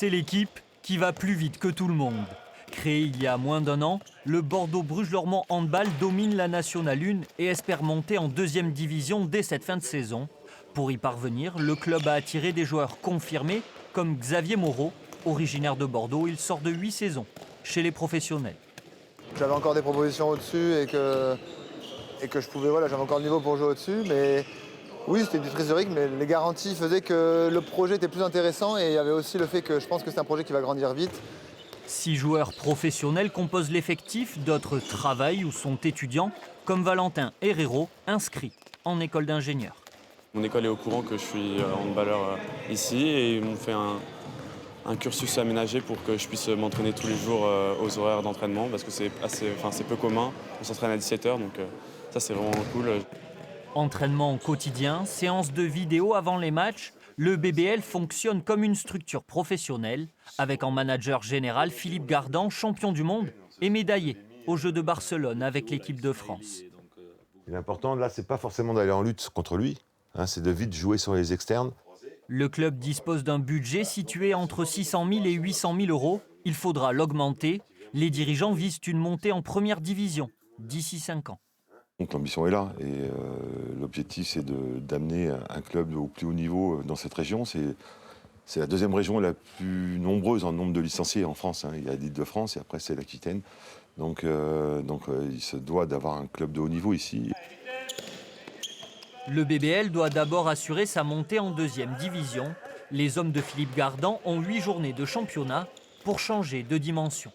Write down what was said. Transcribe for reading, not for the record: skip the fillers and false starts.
C'est l'équipe qui va plus vite que tout le monde. Créé il y a moins d'un an, le Bordeaux-Bruges-Lormand Handball domine la Nationale 1 et espère monter en deuxième division dès cette fin de saison. Pour y parvenir, le club a attiré des joueurs confirmés comme Xavier Moreau. Originaire de Bordeaux, il sort de 8 saisons chez les professionnels. J'avais encore des propositions au-dessus et que je pouvais, voilà, j'avais encore le niveau pour jouer au-dessus. Mais oui, c'était une petite historique, mais les garanties faisaient que le projet était plus intéressant et il y avait aussi le fait que je pense que c'est un projet qui va grandir vite. 6 joueurs professionnels composent l'effectif, d'autres travaillent ou sont étudiants, comme Valentin Herrero, inscrit en école d'ingénieur. Mon école est au courant que je suis handballeur ici et ils m'ont fait un cursus aménagé pour que je puisse m'entraîner tous les jours aux horaires d'entraînement parce que c'est peu commun. On s'entraîne à 17h, donc ça c'est vraiment cool. Entraînement quotidien, séance de vidéo avant les matchs, le BBL fonctionne comme une structure professionnelle, avec en manager général Philippe Gardan, champion du monde et médaillé aux Jeux de Barcelone avec l'équipe de France. L'important là, c'est pas forcément d'aller en lutte contre lui, c'est de vite jouer sur les externes. Le club dispose d'un budget situé entre 600 000 et 800 000 euros. Il faudra l'augmenter. Les dirigeants visent une montée en première division d'ici 5 ans. Donc l'ambition est là et l'objectif c'est d'amener un club au plus haut niveau dans cette région. C'est la deuxième région la plus nombreuse en nombre de licenciés en France. Il y a l'Île-de-France et après c'est l'Aquitaine. Donc il se doit d'avoir un club de haut niveau ici. Le BBL doit d'abord assurer sa montée en deuxième division. Les hommes de Philippe Gardan ont 8 journées de championnat pour changer de dimension.